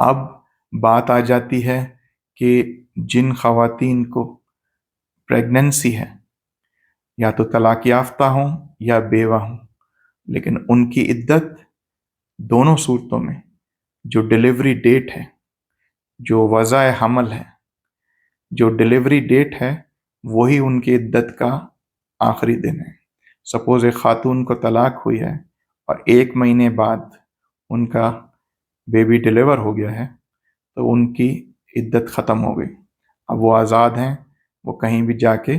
اب بات آ جاتی ہے کہ جن خواتین کو پریگننسی ہے، یا تو طلاق یافتہ ہوں یا بیوہ ہوں، لیکن ان کی عدت دونوں صورتوں میں جو ڈیلیوری ڈیٹ ہے، جو وضع حمل ہے، جو ڈیلیوری ڈیٹ ہے، وہی ان کی عدت کا آخری دن ہے۔ سپوز ایک خاتون کو طلاق ہوئی ہے اور 1 مہینے بعد ان کا بیبی ڈیلیور ہو گیا ہے، تو ان کی عدت ختم ہو گئی۔ اب وہ آزاد ہیں، وہ کہیں بھی جا کے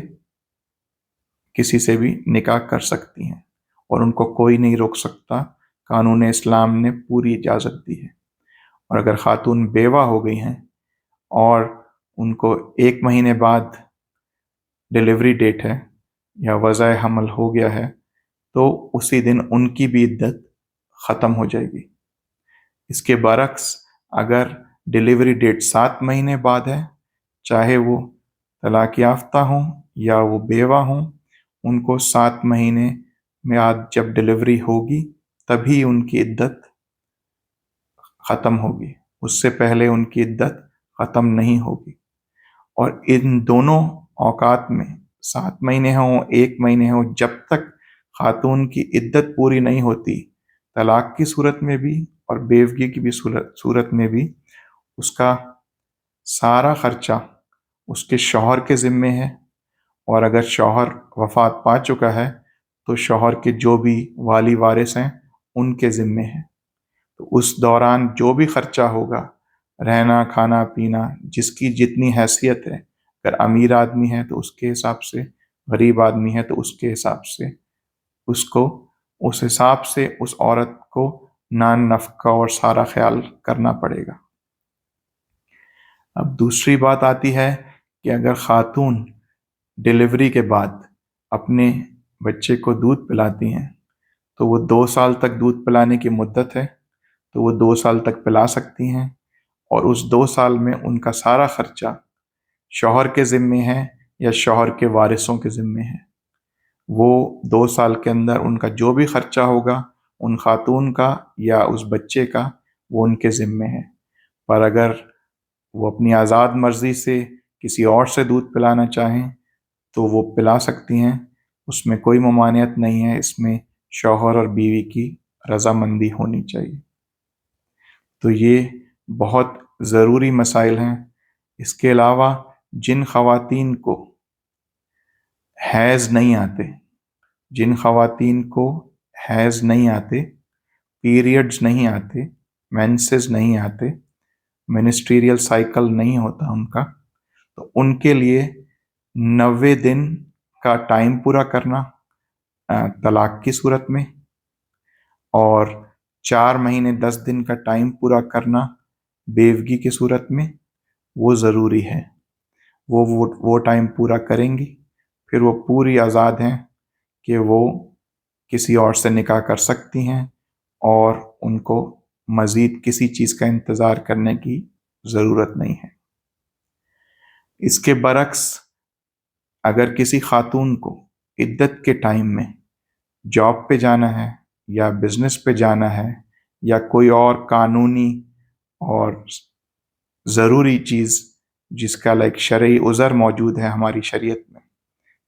کسی سے بھی نکاح کر سکتی ہیں اور ان کو کوئی نہیں روک سکتا۔ قانون اسلام نے پوری اجازت دی ہے۔ اور اگر خاتون بیوہ ہو گئی ہیں اور ان کو 1 مہینے بعد ڈیلیوری ڈیٹ ہے یا وضع حمل ہو گیا ہے، تو اسی دن ان کی بھی عدت ختم ہو جائے گی۔ اس کے برعکس اگر ڈیلیوری ڈیٹ 7 مہینے بعد ہے، چاہے وہ طلاق یافتہ ہوں یا وہ بیوہ ہوں، ان کو 7 مہینے میں آج جب ڈیلیوری ہوگی تبھی ان کی عدت ختم ہوگی، اس سے پہلے ان کی عدت ختم نہیں ہوگی۔ اور ان دونوں اوقات میں 7 مہینے ہوں 1 مہینے ہوں، جب تک خاتون کی عدت پوری نہیں ہوتی، طلاق کی صورت میں بھی اور بیوگی کی بھی صورت میں بھی اس کا سارا خرچہ اس کے شوہر کے ذمے ہے، اور اگر شوہر وفات پا چکا ہے تو شوہر کے جو بھی والی وارث ہیں ان کے ذمے ہے۔ تو اس دوران جو بھی خرچہ ہوگا، رہنا کھانا پینا، جس کی جتنی حیثیت ہے، اگر امیر آدمی ہے تو اس کے حساب سے، غریب آدمی ہے تو اس کے حساب سے، اس حساب سے اس عورت کو نان نفقہ اور سارا خیال کرنا پڑے گا۔ اب دوسری بات آتی ہے کہ اگر خاتون ڈیلیوری کے بعد اپنے بچے کو دودھ پلاتی ہیں تو وہ 2 سال تک دودھ پلانے کی مدت ہے، تو وہ 2 سال تک پلا سکتی ہیں، اور اس 2 سال میں ان کا سارا خرچہ شوہر کے ذمے ہے یا شوہر کے وارثوں کے ذمے ہے۔ وہ 2 سال کے اندر ان کا جو بھی خرچہ ہوگا، ان خاتون کا یا اس بچے کا، وہ ان کے ذمے ہے۔ پر اگر وہ اپنی آزاد مرضی سے کسی اور سے دودھ پلانا چاہیں تو وہ پلا سکتی ہیں، اس میں کوئی ممانعت نہیں ہے، اس میں شوہر اور بیوی کی رضامندی ہونی چاہیے۔ تو یہ بہت ضروری مسائل ہیں۔ اس کے علاوہ جن خواتین کو حیض نہیں آتے، پیریڈز نہیں آتے، مینسز نہیں آتے، منسٹریل سائیکل نہیں ہوتا ان کا، تو ان کے لیے 90 دن کا ٹائم پورا کرنا طلاق کی صورت میں، اور 4 مہینے 10 دن کا ٹائم پورا کرنا بیوگی کی صورت میں، وہ ضروری ہے۔ وہ ٹائم پورا کریں گی، پھر وہ پوری آزاد ہیں کہ وہ کسی اور سے نکاح کر سکتی ہیں، اور ان کو مزید کسی چیز کا انتظار کرنے کی ضرورت نہیں ہے۔ اس کے برعکس اگر کسی خاتون کو عدت کے ٹائم میں جاب پہ جانا ہے یا بزنس پہ جانا ہے یا کوئی اور قانونی اور ضروری چیز جس کا شرعی عذر موجود ہے ہماری شریعت میں،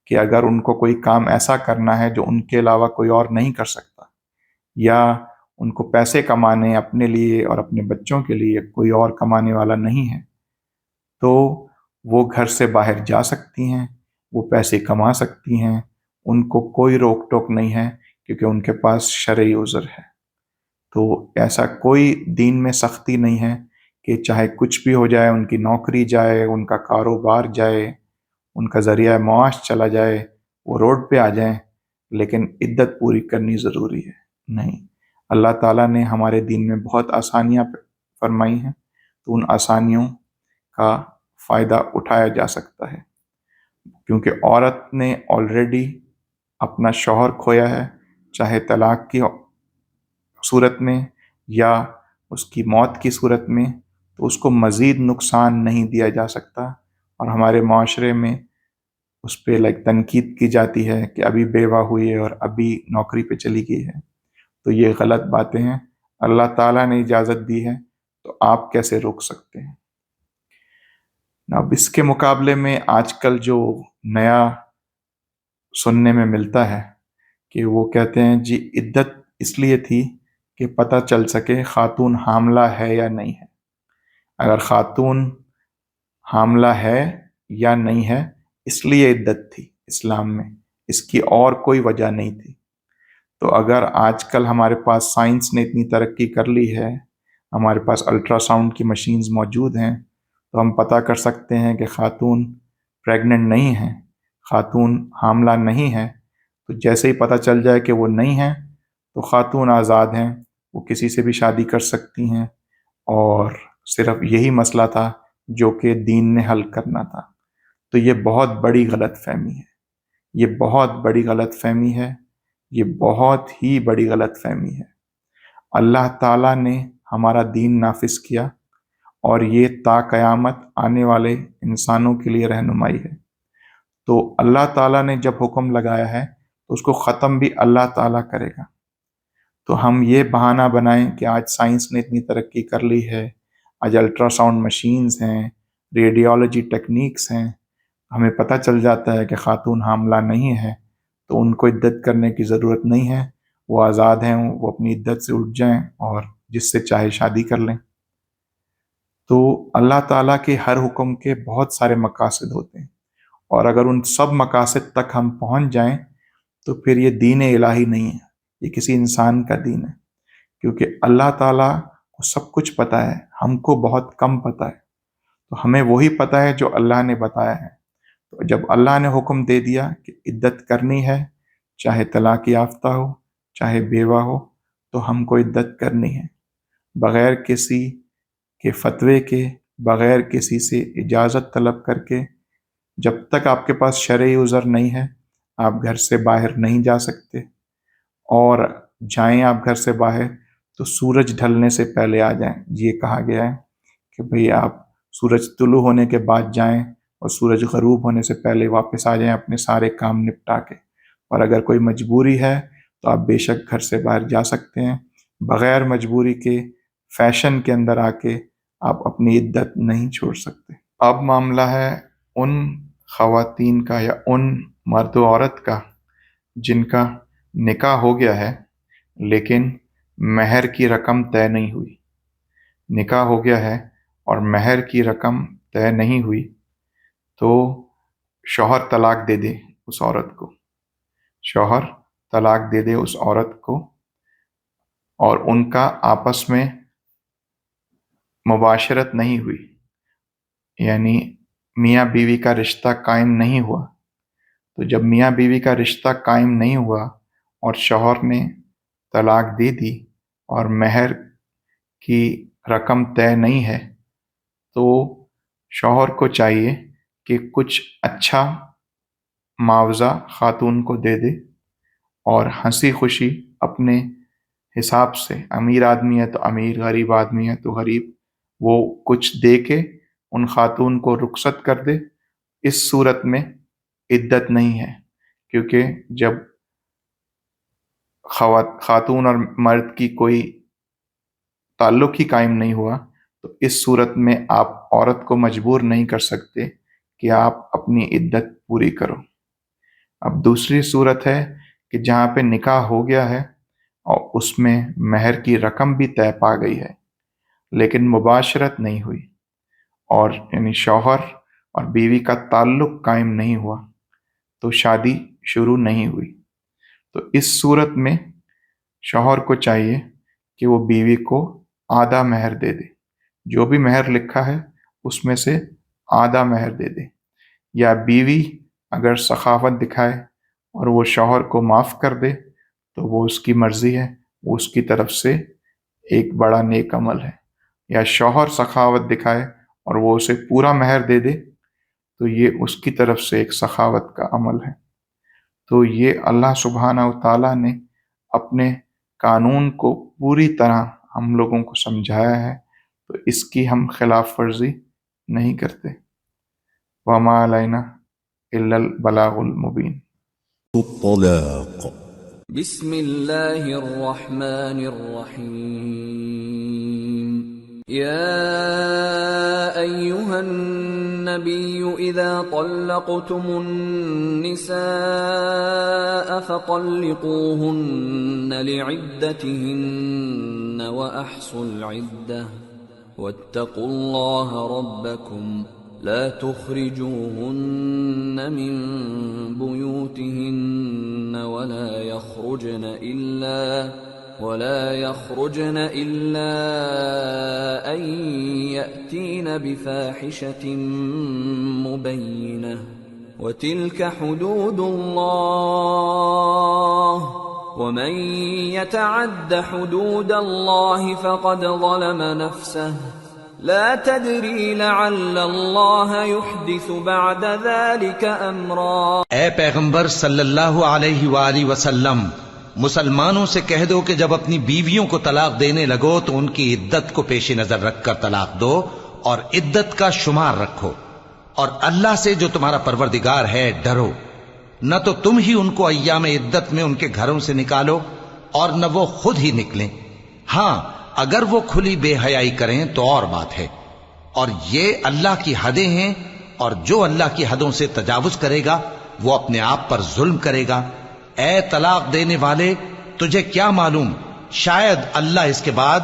کہ اگر ان کو کوئی کام ایسا کرنا ہے جو ان کے علاوہ کوئی اور نہیں کر سکتا، یا ان کو پیسے کمانے اپنے لیے اور اپنے بچوں کے لیے کوئی اور کمانے والا نہیں ہے، تو وہ گھر سے باہر جا سکتی ہیں، وہ پیسے کما سکتی ہیں، ان کو کوئی روک ٹوک نہیں ہے، کیونکہ ان کے پاس شرعی عذر ہے۔ تو ایسا کوئی دین میں سختی نہیں ہے کہ چاہے کچھ بھی ہو جائے، ان کی نوکری جائے، ان کا کاروبار جائے، ان کا ذریعہ معاش چلا جائے، وہ روڈ پہ آ جائیں، لیکن عدت پوری کرنی ضروری ہے نہیں۔ اللہ تعالیٰ نے ہمارے دین میں بہت آسانیاں فرمائی ہیں، تو ان آسانیوں کا فائدہ اٹھایا جا سکتا ہے، کیونکہ عورت نے آلریڈی اپنا شوہر کھویا ہے، چاہے طلاق کی صورت میں یا اس کی موت کی صورت میں، تو اس کو مزید نقصان نہیں دیا جا سکتا، اور ہمارے معاشرے میں اس پہ تنقید کی جاتی ہے کہ ابھی بیوہ ہوئی ہے اور ابھی نوکری پہ چلی گئی ہے، تو یہ غلط باتیں ہیں۔ اللہ تعالیٰ نے اجازت دی ہے تو تو آپ کیسے روک سکتے ہیں؟ اب اس کے مقابلے میں آج کل جو نیا سننے میں ملتا ہے کہ وہ کہتے ہیں جی عدت اس لیے تھی کہ پتہ چل سکے خاتون حاملہ ہے یا نہیں ہے. اگر خاتون حاملہ ہے یا نہیں ہے اس لیے عدت تھی اسلام میں، اس کی اور کوئی وجہ نہیں تھی. تو اگر آج کل ہمارے پاس سائنس نے اتنی ترقی کر لی ہے، ہمارے پاس الٹرا ساؤنڈ کی مشینز موجود ہیں، تو ہم پتہ کر سکتے ہیں کہ خاتون پریگننٹ نہیں ہے، خاتون حاملہ نہیں ہے. تو جیسے ہی پتہ چل جائے کہ وہ نہیں ہے تو خاتون آزاد ہیں، وہ کسی سے بھی شادی کر سکتی ہیں. اور صرف یہی مسئلہ تھا جو کہ دین نے حل کرنا تھا. تو یہ بہت بڑی غلط فہمی ہے، یہ بہت بڑی غلط فہمی ہے، یہ بہت ہی بڑی غلط فہمی ہے. اللہ تعالیٰ نے ہمارا دین نافذ کیا اور یہ تا قیامت آنے والے انسانوں کے لیے رہنمائی ہے. تو اللہ تعالیٰ نے جب حکم لگایا ہے تو اس کو ختم بھی اللہ تعالیٰ کرے گا. تو ہم یہ بہانہ بنائیں کہ آج سائنس نے اتنی ترقی کر لی ہے، آج الٹرا ساؤنڈ مشینز ہیں، ریڈیولوجی ٹیکنیکس ہیں، ہمیں پتہ چل جاتا ہے کہ خاتون حاملہ نہیں ہے تو ان کو عدت کرنے کی ضرورت نہیں ہے، وہ آزاد ہیں، وہ اپنی عدت سے اٹھ جائیں اور جس سے چاہے شادی کر لیں. تو اللہ تعالیٰ کے ہر حکم کے بہت سارے مقاصد ہوتے ہیں، اور اگر ان سب مقاصد تک ہم پہنچ جائیں تو پھر یہ دین الہی نہیں ہے، یہ کسی انسان کا دین ہے. کیونکہ اللہ تعالیٰ کو سب کچھ پتہ ہے، ہم کو بہت کم پتہ ہے. تو ہمیں وہی پتہ ہے جو اللہ نے بتایا ہے. تو جب اللہ نے حکم دے دیا کہ عدت کرنی ہے، چاہے طلاق یافتہ ہو چاہے بیوہ ہو، تو ہم کو عدت کرنی ہے بغیر کسی کے فتوے کے، بغیر کسی سے اجازت طلب کر کے. جب تک آپ کے پاس شرعی عذر نہیں ہے آپ گھر سے باہر نہیں جا سکتے، اور جائیں آپ گھر سے باہر تو سورج ڈھلنے سے پہلے آ جائیں. یہ کہا گیا ہے کہ بھئی آپ سورج طلوع ہونے کے بعد جائیں اور سورج غروب ہونے سے پہلے واپس آ جائیں اپنے سارے کام نپٹا کے. اور اگر کوئی مجبوری ہے تو آپ بے شک گھر سے باہر جا سکتے ہیں، بغیر مجبوری کے فیشن کے اندر آ کے آپ اپنی عدت نہیں چھوڑ سکتے. اب معاملہ ہے ان خواتین کا یا ان مرد و عورت کا جن کا نکاح ہو گیا ہے لیکن مہر کی رقم طے نہیں ہوئی. نکاح ہو گیا ہے اور مہر کی رقم طے نہیں ہوئی تو شوہر طلاق دے دے اس عورت کو، شوہر طلاق دے دے اس عورت کو، اور ان کا آپس میں مباشرت نہیں ہوئی، یعنی میاں بیوی کا رشتہ قائم نہیں ہوا. تو جب میاں بیوی کا رشتہ قائم نہیں ہوا اور شوہر نے طلاق دے دی اور مہر کی رقم طے نہیں ہے تو شوہر کو چاہیے کہ کچھ اچھا معاوضہ خاتون کو دے دے اور ہنسی خوشی اپنے حساب سے، امیر آدمی ہے تو امیر، غریب آدمی ہے تو غریب، وہ کچھ دے کے ان خاتون کو رخصت کر دے. اس صورت میں عدت نہیں ہے، کیونکہ جب خاتون اور مرد کی کوئی تعلق ہی قائم نہیں ہوا تو اس صورت میں آپ عورت کو مجبور نہیں کر سکتے کہ آپ اپنی عدت پوری کرو. اب دوسری صورت ہے کہ جہاں پہ نکاح ہو گیا ہے اور اس میں مہر کی رقم بھی طے پا گئی ہے لیکن مباشرت نہیں ہوئی، اور یعنی شوہر اور بیوی کا تعلق قائم نہیں ہوا تو شادی شروع نہیں ہوئی. تو اس صورت میں شوہر کو چاہیے کہ وہ بیوی کو آدھا مہر دے دے، جو بھی مہر لکھا ہے اس میں سے آدھا مہر دے دے. یا بیوی اگر سخاوت دکھائے اور وہ شوہر کو معاف کر دے تو وہ اس کی مرضی ہے، وہ اس کی طرف سے ایک بڑا نیک عمل ہے. یا شوہر سخاوت دکھائے اور وہ اسے پورا مہر دے دے تو یہ اس کی طرف سے ایک سخاوت کا عمل ہے. تو یہ اللہ سبحانہ و تعالیٰ نے اپنے قانون کو پوری طرح ہم لوگوں کو سمجھایا ہے، تو اس کی ہم خلاف ورزی نہیں کرتے. وما علینا الا البلاغ المبین. الطلاق. بسم اللہ الرحمن الرحیم. یا النبي إذا طلقتم النساء فطلقوهن لعدتهن وأحصوا العدة واتقوا الله ربكم لا تخرجوهن من بيوتهن ولا يخرجن إلا أن يأتين بفاحشة مبينة وتلك حدود الله ومن يتعد حدود الله فقد ظلم نفسه لا تدری لعل اللہ یحدث بعد ذلك امرا۔ اے پیغمبر صلی اللہ علیہ وآلہ وسلم، مسلمانوں سے کہہ دو کہ جب اپنی بیویوں کو طلاق دینے لگو تو ان کی عدت کو پیش نظر رکھ کر طلاق دو اور عدت کا شمار رکھو، اور اللہ سے جو تمہارا پروردگار ہے ڈرو، نہ تو تم ہی ان کو ایام عدت میں ان کے گھروں سے نکالو اور نہ وہ خود ہی نکلیں، ہاں اگر وہ کھلی بے حیائی کریں تو اور بات ہے، اور یہ اللہ کی حدیں ہیں، اور جو اللہ کی حدوں سے تجاوز کرے گا وہ اپنے آپ پر ظلم کرے گا۔ اے طلاق دینے والے، تجھے کیا معلوم شاید اللہ اس کے بعد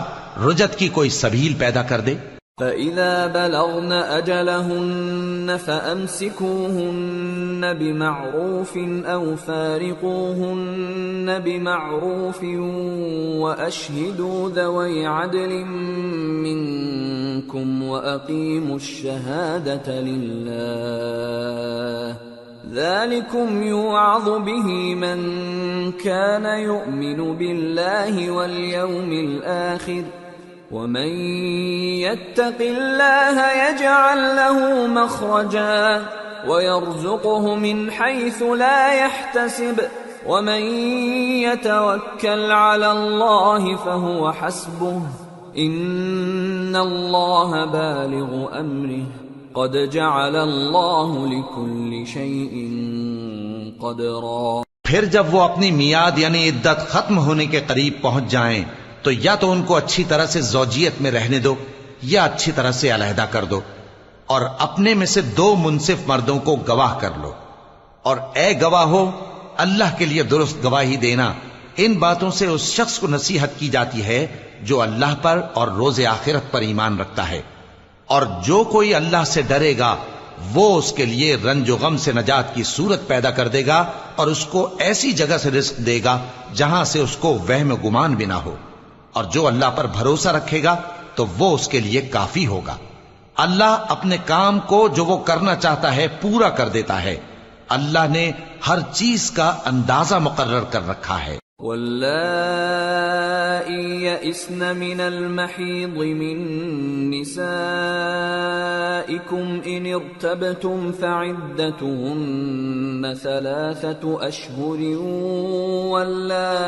رجعت کی کوئی سبیل پیدا کر دے۔ فَإِذَا بَلَغْنَ أَجَلَهُنَّ فَأَمْسِكُوهُنَّ بِمَعْرُوفٍ أَوْ فَارِقُوهُنَّ بِمَعْرُوفٍ وَأَشْهِدُوا ذَوَيْ عَدْلٍ مِّنكُمْ وَأَقِيمُوا الشَّهَادَةَ لِلَّهِ ذَلِكُمْ يُوعَظُ بِهِ مَنْ كَانَ يُؤْمِنُ بِاللَّهِ وَالْيَوْمِ الْآخِرِ وَمَن يَتَّقِ اللَّهَ يَجْعَل لَّهُ مَخْرَجًا وَيَرْزُقْهُ مِنْ حَيْثُ لَا يَحْتَسِبُ وَمَن يَتَوَكَّلْ عَلَى اللَّهِ فَهُوَ حَسْبُهُ إِنَّ اللَّهَ بَالِغُ أَمْرِهِ قَدْ جَعَلَ اللَّهُ لِكُلِّ شَيْءٍ قَدْرًا۔ پھر جب وہ اپنی میعاد یعنی عدت ختم ہونے کے قریب پہنچ جائیں تو یا تو ان کو اچھی طرح سے زوجیت میں رہنے دو یا اچھی طرح سے علیحدہ کر دو، اور اپنے میں سے 2 منصف مردوں کو گواہ کر لو، اور اے گواہو اللہ کے لیے درست گواہی دینا۔ ان باتوں سے اس شخص کو نصیحت کی جاتی ہے جو اللہ پر اور روز آخرت پر ایمان رکھتا ہے، اور جو کوئی اللہ سے ڈرے گا وہ اس کے لیے رنج و غم سے نجات کی صورت پیدا کر دے گا، اور اس کو ایسی جگہ سے رزق دے گا جہاں سے اس کو وہم و گمان بھی نہ ہو، اور جو اللہ پر بھروسہ رکھے گا تو وہ اس کے لیے کافی ہوگا۔ اللہ اپنے کام کو جو وہ کرنا چاہتا ہے پورا کر دیتا ہے، اللہ نے ہر چیز کا اندازہ مقرر کر رکھا ہے۔ واللائي يئسن من المحيض من نسائكم إن ارتبتم فعدتهن 3 أشهر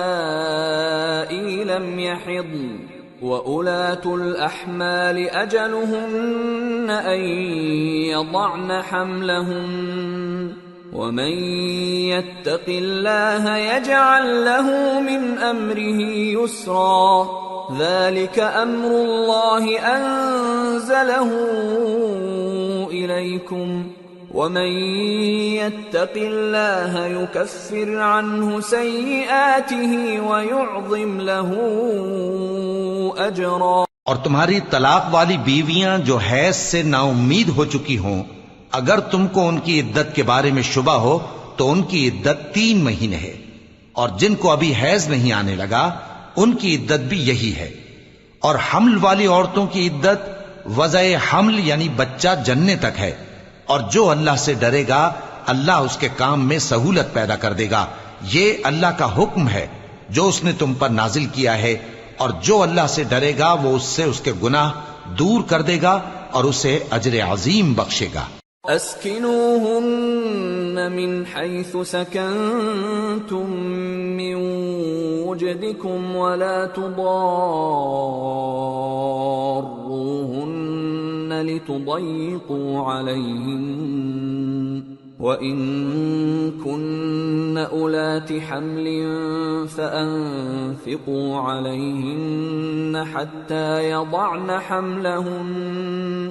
واللائي لم يحضن وأولاة الأحمال أجلهن أن يضعن حملهن ومن يتق الله يجعل له من أمره يسرا ذلك أمر الله أنزله إليكم ومن يتق الله يكفر عنه سيئاته ويعظم له أجرا۔ اور تمہاری طلاق والی بیویاں جو حیض سے نا امید ہو چکی ہوں، اگر تم کو ان کی عدت کے بارے میں شبہ ہو تو ان کی عدت 3 مہینے ہے، اور جن کو ابھی حیض نہیں آنے لگا ان کی عدت بھی یہی ہے، اور حمل والی عورتوں کی عدت وضع حمل یعنی بچہ جننے تک ہے، اور جو اللہ سے ڈرے گا اللہ اس کے کام میں سہولت پیدا کر دے گا۔ یہ اللہ کا حکم ہے جو اس نے تم پر نازل کیا ہے، اور جو اللہ سے ڈرے گا وہ اس سے اس کے گناہ دور کر دے گا اور اسے اجر عظیم بخشے گا۔ اسکنوہن من حیث سکنتم من وجدکم ولا تضاروہن لتضیقوا علیہن وَإِن كُنَّ أُولَاتِ حَمْلٍ فَأَنفِقُوا عَلَيْهِنَّ حَتَّى يَضَعْنَ حَمْلَهُنَّ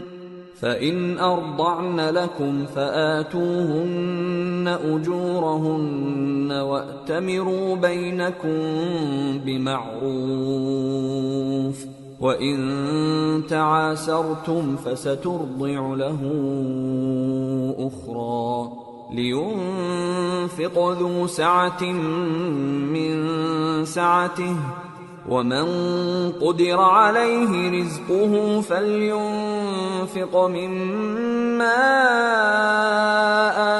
فإن أرضعن لكم فآتوهن أجورهن وأتمروا بينكم بمعروف وإن تعاسرتم فسترضع له أخرى لينفق ذو سعة من سعته ومن قدر عليه رزقه فلينفق مما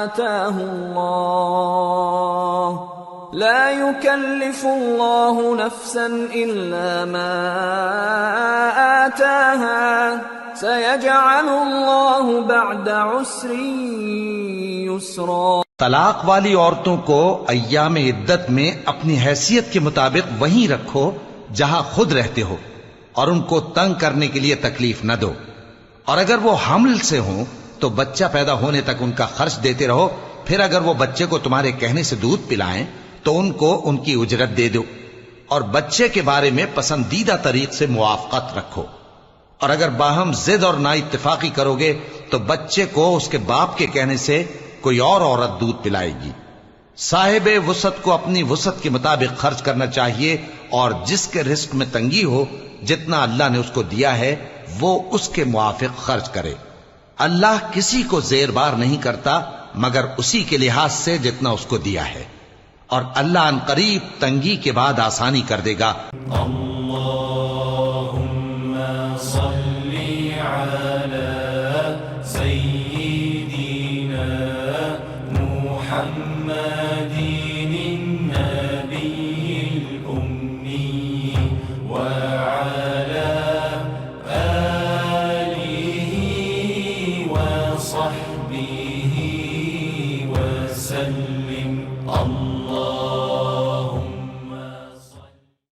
آتاه الله لا يكلف الله نفسا إلا ما آتاها سيجعل الله بعد عسر يسرا. طلاق والی عورتوں کو ایام عدت میں اپنی حیثیت کے مطابق وہیں رکھو جہاں خود رہتے ہو، اور ان کو تنگ کرنے کے لیے تکلیف نہ دو، اور اگر وہ حمل سے ہوں تو بچہ پیدا ہونے تک ان کا خرچ دیتے رہو، پھر اگر وہ بچے کو تمہارے کہنے سے دودھ پلائیں تو ان کو ان کی اجرت دے دو، اور بچے کے بارے میں پسندیدہ طریق سے موافقت رکھو، اور اگر باہم ضد اور نا اتفاقی کرو گے تو بچے کو اس کے باپ کے کہنے سے کوئی اور عورت دودھ پلائے گی. صاحب وسعت کو اپنی وسعت کے مطابق خرچ کرنا چاہیے، اور جس کے رزق میں تنگی ہو جتنا اللہ نے اس کو دیا ہے وہ اس کے موافق خرچ کرے. اللہ کسی کو زیر بار نہیں کرتا مگر اسی کے لحاظ سے جتنا اس کو دیا ہے، اور اللہ ان قریب تنگی کے بعد آسانی کر دے گا. اللهم صل على سيدنا محمد النبي الأمي وعلى آله وصحبه وسلم.